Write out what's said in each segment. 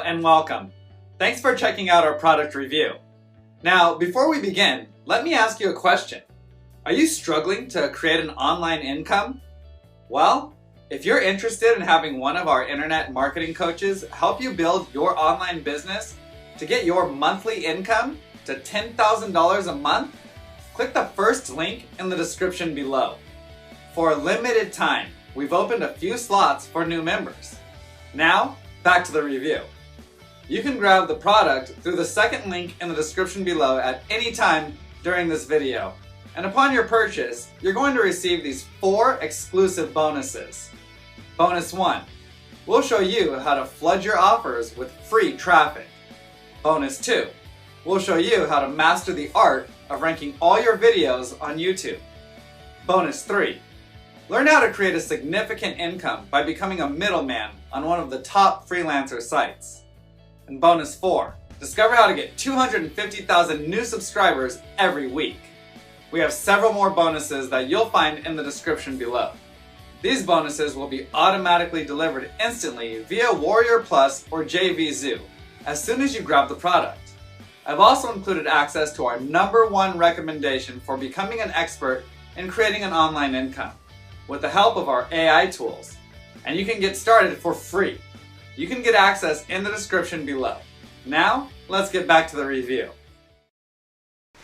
and welcome. Thanks for checking out our product review. Now, before we begin, let me ask you a question. Are you struggling to create an online income? Well, if you're interested in having one of our internet marketing coaches help you build your online business to get your monthly income to $10,000 a month, click the first link in the description below. For a limited time, we've opened a few slots for new members. Now, back to the review. You can grab the product through the second link in the description below at any time during this video. And upon your purchase, you're going to receive these 4 exclusive bonuses. Bonus 1, we'll show you how to flood your offers with free traffic. Bonus 2, we'll show you how to master the art of ranking all your videos on YouTube. Bonus 3, learn how to create a significant income by becoming a middleman on one of the top freelancer sites. And bonus 4, discover how to get 250,000 new subscribers every week. We have several more bonuses that you'll find in the description below. These bonuses will be automatically delivered instantly via Warrior Plus or JVZoo as soon as you grab the product. I've also included access to our #1 recommendation for becoming an expert in creating an online income with the help of our AI tools. And you can get started for free. You can get access in the description below. Now, let's get back to the review.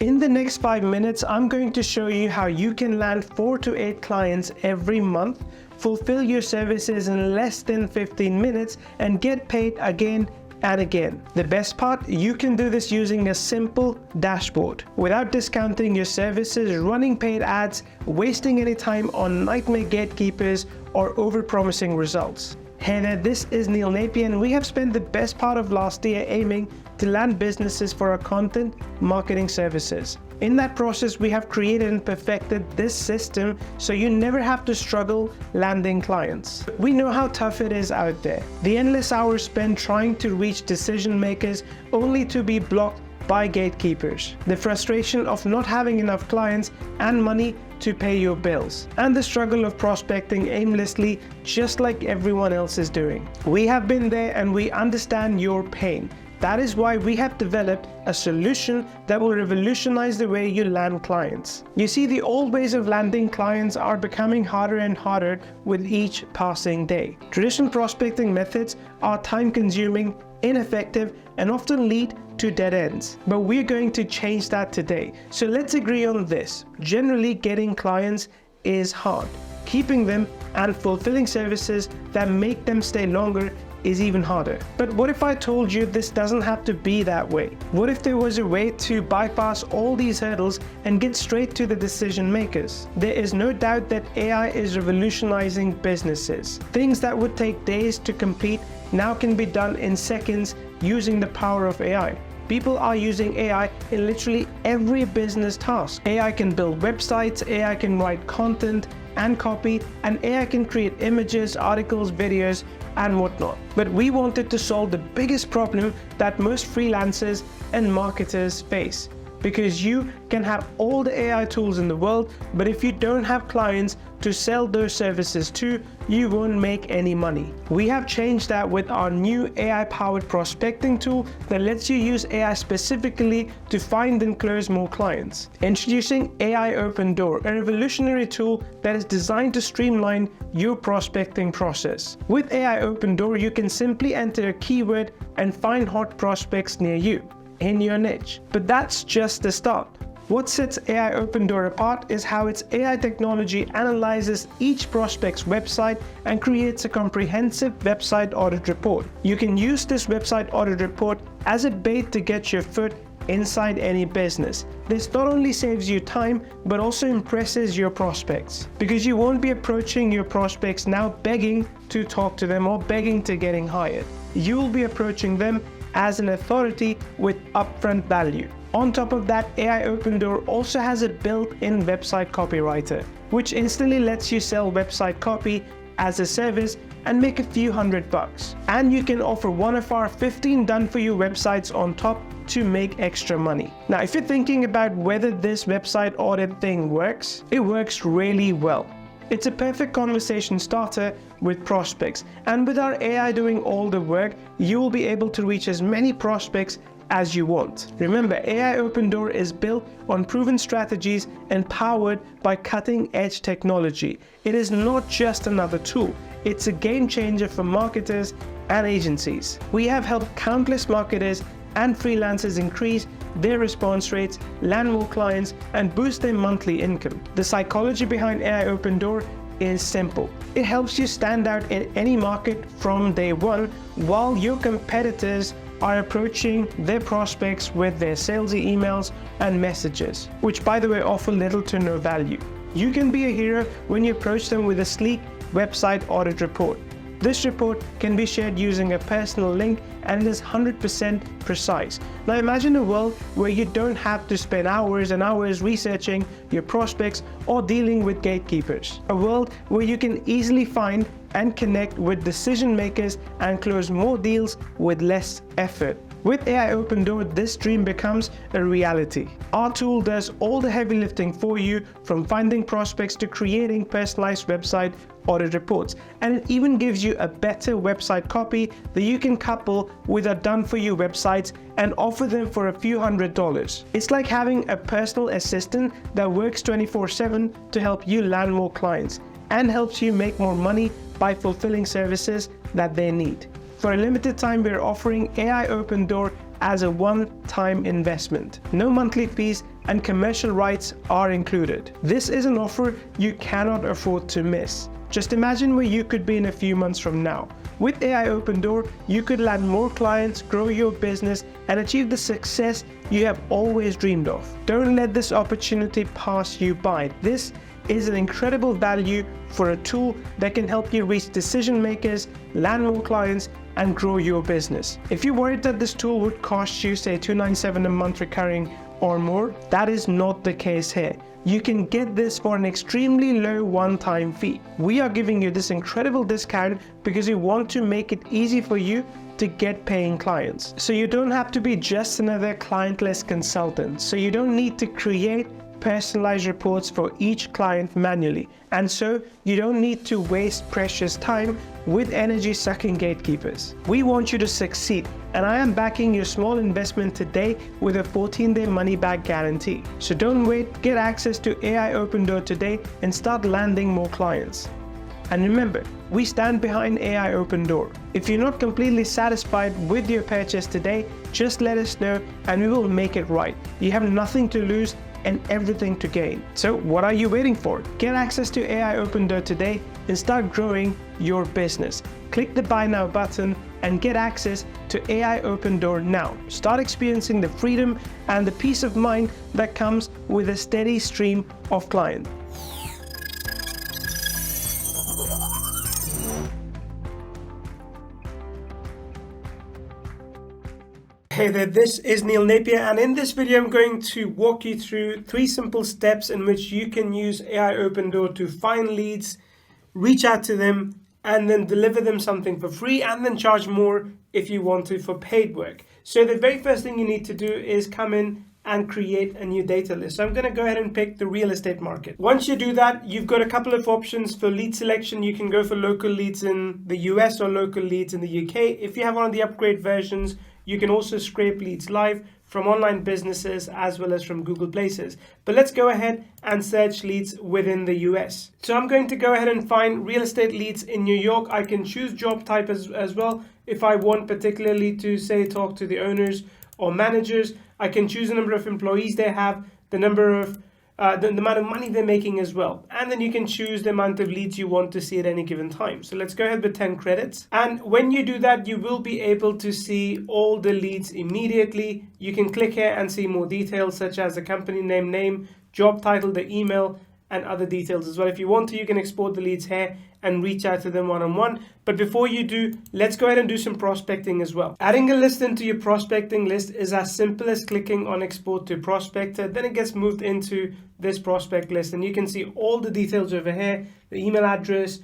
In the next 5 minutes, I'm going to show you how you can land 4 to 8 clients every month, fulfill your services in less than 15 minutes, and get paid again and again. The best part, you can do this using a simple dashboard without discounting your services, running paid ads, wasting any time on nightmare gatekeepers, or overpromising results. Hey there, this is Neil Napier, and we have spent the best part of last year aiming to land businesses for our content marketing services. In that process, we have created and perfected this system so you never have to struggle landing clients. We know how tough it is out there. The endless hours spent trying to reach decision makers only to be blocked by gatekeepers. The frustration of not having enough clients and money to pay your bills, and the struggle of prospecting aimlessly just like everyone else is doing. We have been there and we understand your pain. That is why we have developed a solution that will revolutionize the way you land clients. You see, the old ways of landing clients are becoming harder and harder with each passing day. Traditional prospecting methods are time-consuming, ineffective, and often lead to dead ends. But we're going to change that today. So let's agree on this. Generally, getting clients is hard. Keeping them and fulfilling services that make them stay longer is even harder. But what if I told you this doesn't have to be that way? What if there was a way to bypass all these hurdles and get straight to the decision makers? There is no doubt that AI is revolutionizing businesses. Things that would take days to complete now can be done in seconds using the power of AI. People are using AI in literally every business task. AI can build websites, AI can write content and copy, and AI can create images, articles, videos, and whatnot. But we wanted to solve the biggest problem that most freelancers and marketers face. Because you can have all the AI tools in the world, but if you don't have clients to sell those services to, you won't make any money. We have changed that with our new AI-powered prospecting tool that lets you use AI specifically to find and close more clients. Introducing AI Open Door, a revolutionary tool that is designed to streamline your prospecting process. With AI Open Door, you can simply enter a keyword and find hot prospects near you in your niche. But that's just the start. What sets AI Open Door apart is how its AI technology analyzes each prospect's website and creates a comprehensive website audit report. You can use this website audit report as a bait to get your foot inside any business. This not only saves you time, but also impresses your prospects, because you won't be approaching your prospects now begging to talk to them or begging to getting hired. You will be approaching them as an authority with upfront value. On top of that, AI Open Door also has a built-in website copywriter, which instantly lets you sell website copy as a service and make a few $100. And you can offer one of our 15 done-for-you websites on top to make extra money. Now, if you're thinking about whether this website audit thing works, it works really well. It's a perfect conversation starter with prospects. And with our AI doing all the work, you will be able to reach as many prospects as you want. Remember, AI Open Door is built on proven strategies and powered by cutting-edge technology. It is not just another tool, it's a game changer for marketers and agencies. We have helped countless marketers and freelancers increase their response rates, land more clients, and boost their monthly income. The psychology behind AI Open Door is simple. It helps you stand out in any market from day one, while your competitors are approaching their prospects with their salesy emails and messages, which by the way offer little to no value. You can be a hero when you approach them with a sleek website audit report. This report can be shared using a personal link and it is 100% precise. Now imagine a world where you don't have to spend hours and hours researching your prospects or dealing with gatekeepers. A world where you can easily find and connect with decision makers and close more deals with less effort. With AI Open Door, this dream becomes a reality. Our tool does all the heavy lifting for you, from finding prospects to creating personalized website audit reports. And it even gives you a better website copy that you can couple with our done-for-you websites and offer them for a few $100s. It's like having a personal assistant that works 24/7 to help you land more clients and helps you make more money by fulfilling services that they need. For a limited time, we're offering AI Open Door as a one-time investment. No monthly fees and commercial rights are included. This is an offer you cannot afford to miss. Just imagine where you could be in a few months from now. With AI Open Door, you could land more clients, grow your business, and achieve the success you have always dreamed of. Don't let this opportunity pass you by. This is an incredible value for a tool that can help you reach decision makers, land more clients, and grow your business. If you're worried that this tool would cost you, say, $297 a month recurring or more, that is not the case here. You can get this for an extremely low one-time fee. We are giving you this incredible discount because we want to make it easy for you to get paying clients. So you don't have to be just another clientless consultant. So you don't need to create personalized reports for each client manually. And so you don't need to waste precious time with energy-sucking gatekeepers. We want you to succeed, and I am backing your small investment today with a 14-day money-back guarantee. So don't wait, get access to AI Open Door today and start landing more clients. And remember, we stand behind AI Open Door. If you're not completely satisfied with your purchase today, just let us know and we will make it right. You have nothing to lose and everything to gain. So what are you waiting for? Get access to AI Open Door today and start growing your business. Click the Buy Now button and get access to AI Open Door now. Start experiencing the freedom and the peace of mind that comes with a steady stream of clients. Hey there, this is Neil Napier, and in this video I'm going to walk you through 3 simple steps in which you can use AI Open Door to find leads, reach out to them, and then deliver them something for free, and then charge more if you want to for paid work. So the very first thing you need to do is come in and create a new data list. So I'm going to go ahead and pick the real estate market. Once you do that, you've got a couple of options for lead selection. You can go for local leads in the US or local leads in the UK. If you have one of the upgrade versions, you can also scrape leads live from online businesses as well as from Google Places. But let's go ahead and search leads within the US. So I'm going to go ahead and find real estate leads in New York. I can choose job type as well. If I want particularly to, say, talk to the owners or managers, I can choose the number of employees they have, the number of the amount of money they're making as well. And then you can choose the amount of leads you want to see at any given time. So let's go ahead with 10 credits. And when you do that, you will be able to see all the leads immediately. You can click here and see more details such as the company name, job title, the email, and other details as well. If you want to, you can export the leads here and reach out to them one-on-one. But before you do, let's go ahead and do some prospecting as well. Adding a list into your prospecting list is as simple as clicking on export to prospector. Then it gets moved into this prospect list, and you can see all the details over here, the email address,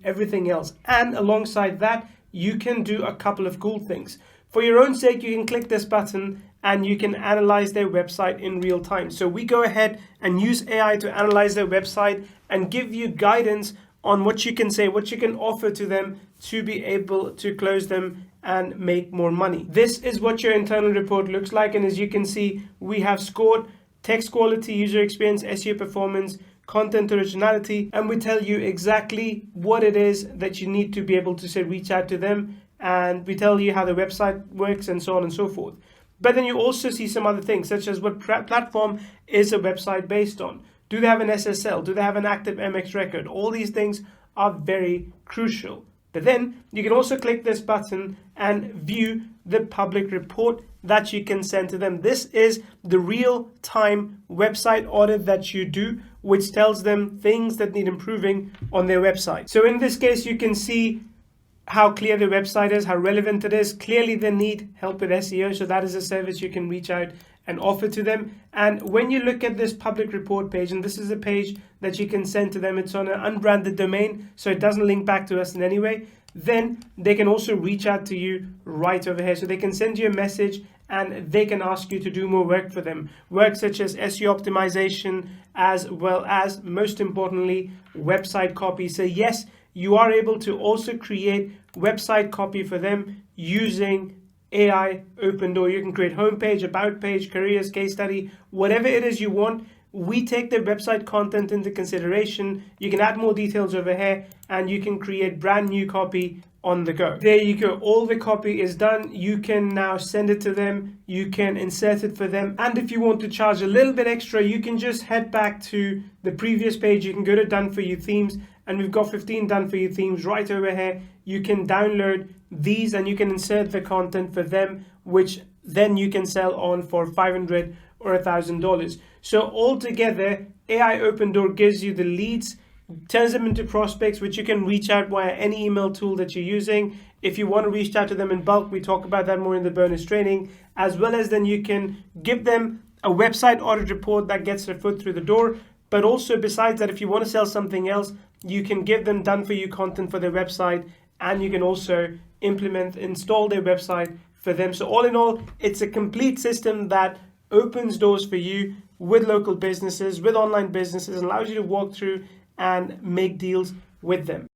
everything else. And alongside that, you can do a couple of cool things. For your own sake, you can click this button and you can analyze their website in real time. So we go ahead and use AI to analyze their website and give you guidance on what you can say, what you can offer to them to be able to close them and make more money. This is what your internal report looks like. And as you can see, we have scored text quality, user experience, SEO performance, content originality, and we tell you exactly what it is that you need to be able to say reach out to them, and we tell you how the website works and so on and so forth. But then you also see some other things, such as what platform is a website based on. Do they have an SSL? Do they have an active MX record? All these things are very crucial. But then you can also click this button and view the public report that you can send to them. This is the real-time website audit that you do, which tells them things that need improving on their website. So in this case, you can see how clear the website is, how relevant it is. Clearly they need help with SEO, so that is a service you can reach out and offer to them. And when you look at this public report page, and this is a page that you can send to them, it's on an unbranded domain, so it doesn't link back to us in any way, then they can also reach out to you right over here. So they can send you a message and they can ask you to do more work for them. Work such as SEO optimization, as well as, most importantly, website copy. So yes, you are able to also create website copy for them using AI Open Door. You can create homepage, about page, careers, case study, whatever it is you want. We take the website content into consideration. You can add more details over here and you can create brand new copy on the go. There you go. All the copy is done. You can now send it to them. You can insert it for them. And if you want to charge a little bit extra, you can just head back to the previous page. You can go to Done For You themes, and we've got 15 Done For You themes right over here. You can download these and you can insert the content for them, which then you can sell on for $500 or $1,000. So altogether, AI Open Door gives you the leads, turns them into prospects, which you can reach out via any email tool that you're using. If you want to reach out to them in bulk, we talk about that more in the bonus training, as well as then you can give them a website audit report that gets their foot through the door. But also besides that, if you want to sell something else, you can give them done for you content for their website, and you can also install their website for them. So all in all, it's a complete system that opens doors for you with local businesses, with online businesses, allows you to walk through and make deals with them.